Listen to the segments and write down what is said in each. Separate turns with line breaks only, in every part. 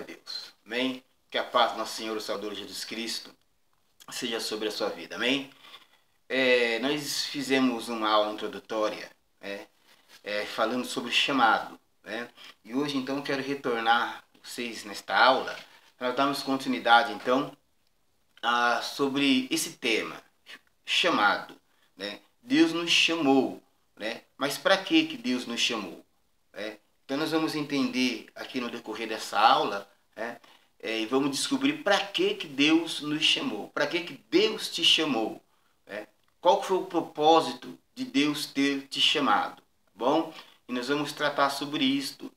Deus. Amém? Que a paz do nosso Senhor, o Salvador Jesus Cristo, seja sobre a sua vida. Amém? Nós fizemos uma aula introdutória, né? Falando sobre o chamado, né? E hoje, então, quero retornar vocês nesta aula para darmos continuidade, então, sobre esse tema, chamado, né? Deus nos chamou, né? Mas para que Deus nos chamou? Né? Então nós vamos entender aqui no decorrer dessa aula, né? E vamos descobrir para que Deus nos chamou, para que Deus te chamou, né? Qual foi o propósito de Deus ter te chamado, tá bom? E nós vamos tratar sobre isto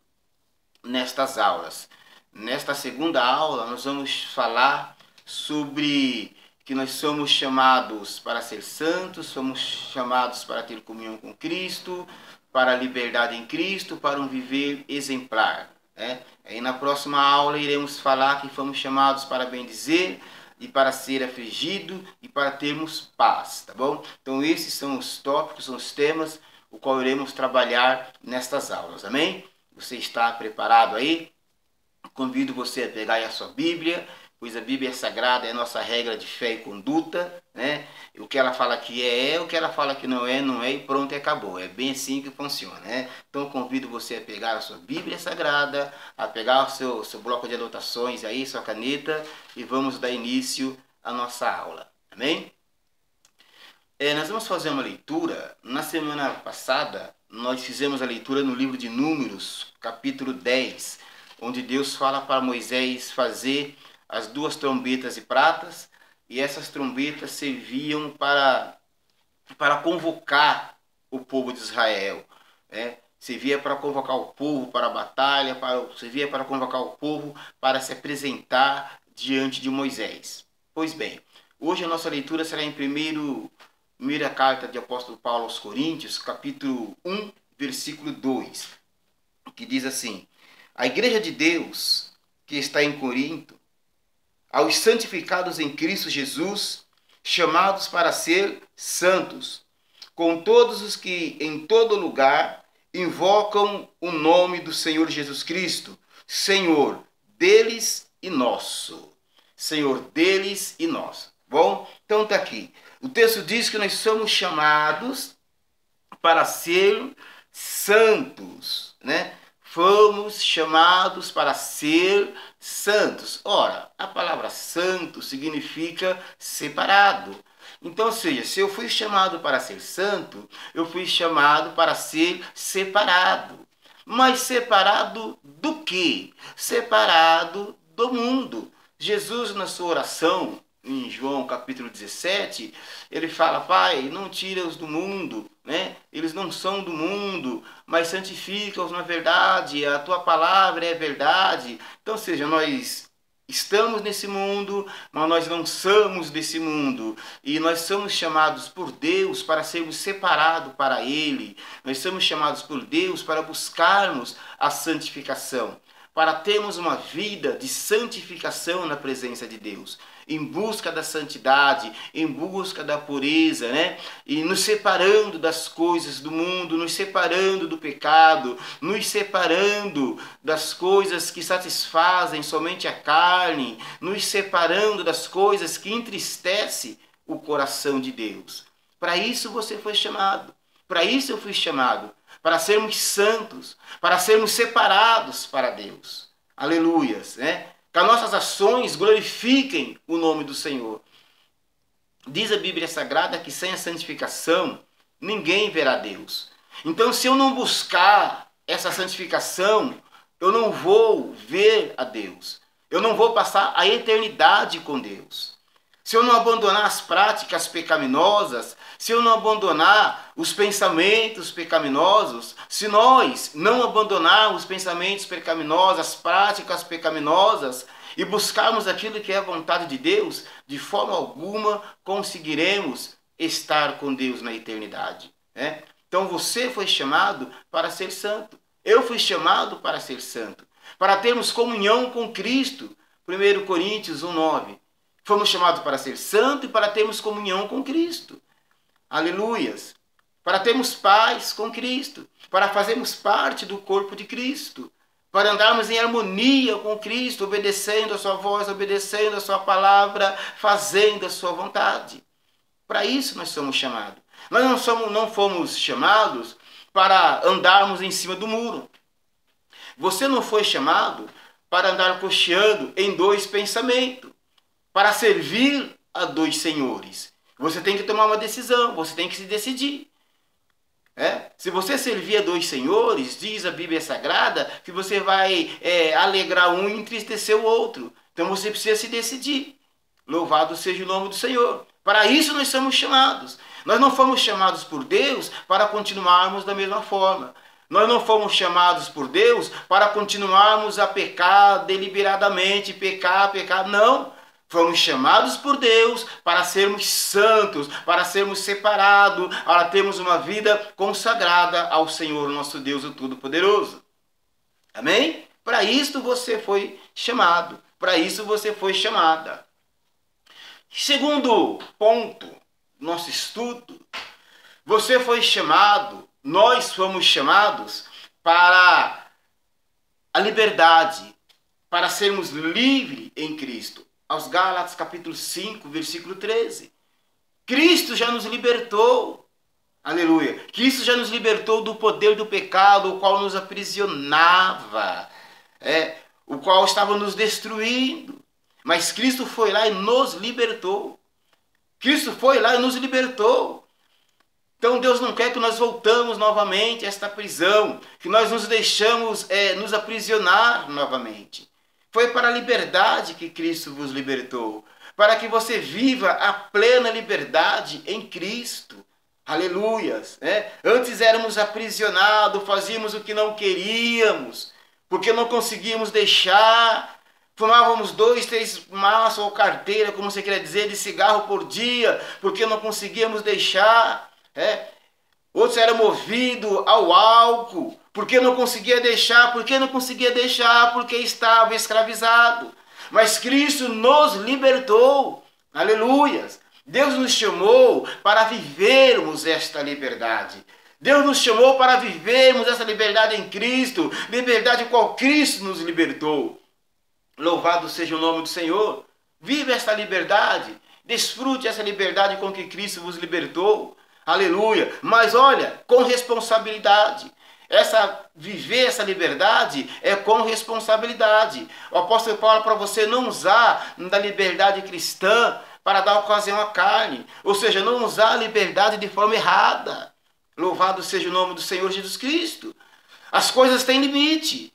nestas aulas. Nesta segunda aula nós vamos falar sobre que nós somos chamados para ser santos, somos chamados para ter comunhão com Cristo, para a liberdade em Cristo, para um viver exemplar, né? Aí na próxima aula iremos falar que fomos chamados para bendizer e para ser afligido e para termos paz, tá bom? Então esses são os tópicos, são os temas o qual iremos trabalhar nestas aulas, amém? Você está preparado aí? Convido você a pegar aí a sua Bíblia, pois a Bíblia é sagrada, é a nossa regra de fé e conduta, né? O que ela fala que o que ela fala que não é, e pronto, e acabou. É bem assim que funciona, né? Então convido você a pegar a sua Bíblia sagrada, a pegar o seu bloco de anotações aí, sua caneta, e vamos dar início à nossa aula, amém? Nós vamos fazer uma leitura. Na semana passada, nós fizemos a leitura no livro de Números, capítulo 10, onde Deus fala para Moisés fazer as 2 trombetas de pratas, e essas trombetas serviam para convocar o povo de Israel, né? Servia para convocar o povo para a batalha, servia para convocar o povo para se apresentar diante de Moisés. Pois bem, hoje a nossa leitura será em primeira carta de apóstolo Paulo aos Coríntios, capítulo 1, versículo 2, que diz assim: a igreja de Deus que está em Corinto, aos santificados em Cristo Jesus, chamados para ser santos, com todos os que em todo lugar invocam o nome do Senhor Jesus Cristo, Senhor deles e nosso. Senhor deles e nosso. Bom, então está aqui. O texto diz que nós somos chamados para ser santos, né? Fomos chamados para ser santos. Ora, a palavra santo significa separado. Então, ou seja, se eu fui chamado para ser santo, eu fui chamado para ser separado. Mas separado do quê? Separado do mundo. Jesus, na sua oração, em João capítulo 17, ele fala: Pai, não tira-os do mundo, né? Eles não são do mundo, mas santifica-os na verdade, a tua palavra é verdade. Então, ou seja, nós estamos nesse mundo, mas nós não somos desse mundo. E nós somos chamados por Deus para sermos separados para Ele. Nós somos chamados por Deus para buscarmos a santificação, para termos uma vida de santificação na presença de Deus, em busca da santidade, em busca da pureza, né? E nos separando das coisas do mundo, nos separando do pecado, nos separando das coisas que satisfazem somente a carne, nos separando das coisas que entristecem o coração de Deus. Para isso você foi chamado, para isso eu fui chamado, para sermos santos, para sermos separados para Deus. Aleluias, né? Que as nossas ações glorifiquem o nome do Senhor. Diz a Bíblia Sagrada que sem a santificação ninguém verá Deus. Então, se eu não buscar essa santificação, eu não vou ver a Deus. Eu não vou passar a eternidade com Deus. Se eu não abandonar as práticas pecaminosas, se eu não abandonar os pensamentos pecaminosos, se nós não abandonarmos os pensamentos pecaminosos, as práticas pecaminosas, e buscarmos aquilo que é a vontade de Deus, de forma alguma conseguiremos estar com Deus na eternidade, né? Então você foi chamado para ser santo. Eu fui chamado para ser santo, para termos comunhão com Cristo. 1 Coríntios 1:9. Fomos chamados para ser santo e para termos comunhão com Cristo. Aleluias. Para termos paz com Cristo. Para fazermos parte do corpo de Cristo. para andarmos em harmonia com Cristo, obedecendo a sua voz, obedecendo a sua palavra, fazendo a sua vontade. Para isso nós somos chamados. Nós não fomos chamados para andarmos em cima do muro. Você não foi chamado para andar cocheando em dois pensamentos, para servir a dois senhores. Você tem que tomar uma decisão, você tem que se decidir. Se você servir a dois senhores, diz a Bíblia Sagrada, que você vai alegrar um e entristecer o outro. Então você precisa se decidir. Louvado seja o nome do Senhor. Para isso nós somos chamados. Nós não fomos chamados por Deus para continuarmos da mesma forma. Nós não fomos chamados por Deus para continuarmos a pecar deliberadamente, pecar. Não. Fomos chamados por Deus para sermos santos, para sermos separados, para termos uma vida consagrada ao Senhor, nosso Deus, o Todo-Poderoso. Amém? Para isso você foi chamado. Para isso você foi chamada. Segundo ponto, nosso estudo, você foi chamado, nós fomos chamados para a liberdade, para sermos livres em Cristo. Aos Gálatas capítulo 5, versículo 13. Cristo já nos libertou. Aleluia. Cristo já nos libertou do poder do pecado, o qual nos aprisionava. O qual estava nos destruindo. Mas Cristo foi lá e nos libertou. Cristo foi lá e nos libertou. Então Deus não quer que nós voltamos novamente a esta prisão, que nós nos deixamos nos aprisionar novamente. Foi para a liberdade que Cristo vos libertou, para que você viva a plena liberdade em Cristo. Aleluias. Antes éramos aprisionados, fazíamos o que não queríamos, porque não conseguíamos deixar. Fumávamos 2, 3 maços ou carteira, como você quer dizer, de cigarro por dia, porque não conseguíamos deixar. Outros eram movidos ao álcool, porque não conseguia deixar, porque estava escravizado. Mas Cristo nos libertou. Aleluias. Deus nos chamou para vivermos esta liberdade. Deus nos chamou para vivermos essa liberdade em Cristo, liberdade qual Cristo nos libertou. Louvado seja o nome do Senhor. Vive esta liberdade, desfrute essa liberdade com que Cristo vos libertou. Aleluia. Mas olha, com responsabilidade. Viver essa liberdade é com responsabilidade. O apóstolo Paulo para você não usar da liberdade cristã para dar ocasião à carne. Ou seja, não usar a liberdade de forma errada. Louvado seja o nome do Senhor Jesus Cristo. As coisas têm limite.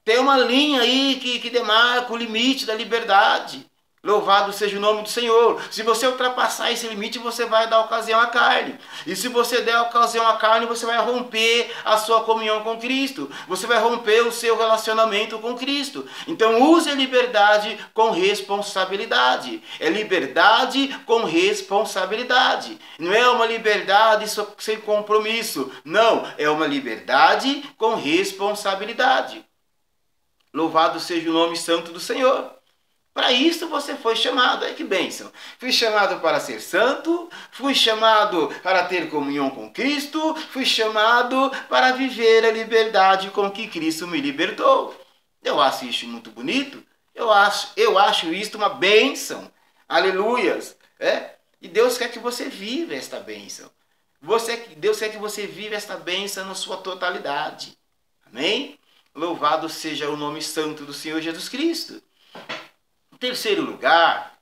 Tem uma linha aí que demarca o limite da liberdade. Louvado seja o nome do Senhor. Se você ultrapassar esse limite, você vai dar ocasião à carne. E se você der ocasião à carne, você vai romper a sua comunhão com Cristo. Você vai romper o seu relacionamento com Cristo. Então use a liberdade com responsabilidade. É liberdade com responsabilidade. Não é uma liberdade sem compromisso. Não, é uma liberdade com responsabilidade. Louvado seja o nome santo do Senhor. Para isso você foi chamado. Que bênção. Fui chamado para ser santo, fui chamado para ter comunhão com Cristo, fui chamado para viver a liberdade com que Cristo me libertou. Eu acho isso muito bonito. Eu acho isso uma bênção. Aleluias. E Deus quer que você viva esta bênção. Deus quer que você viva esta bênção na sua totalidade. Amém? Louvado seja o nome santo do Senhor Jesus Cristo. Em terceiro lugar,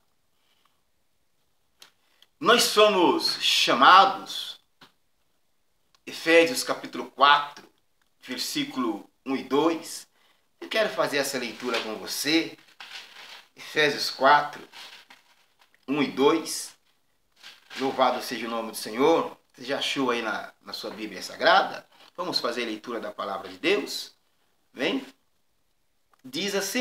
nós somos chamados, Efésios capítulo 4, versículo 1 e 2. Eu quero fazer essa leitura com você. Efésios 4, 1 e 2. Louvado seja o nome do Senhor. Você já achou aí na sua Bíblia Sagrada? Vamos fazer a leitura da palavra de Deus? Vem? Diz assim.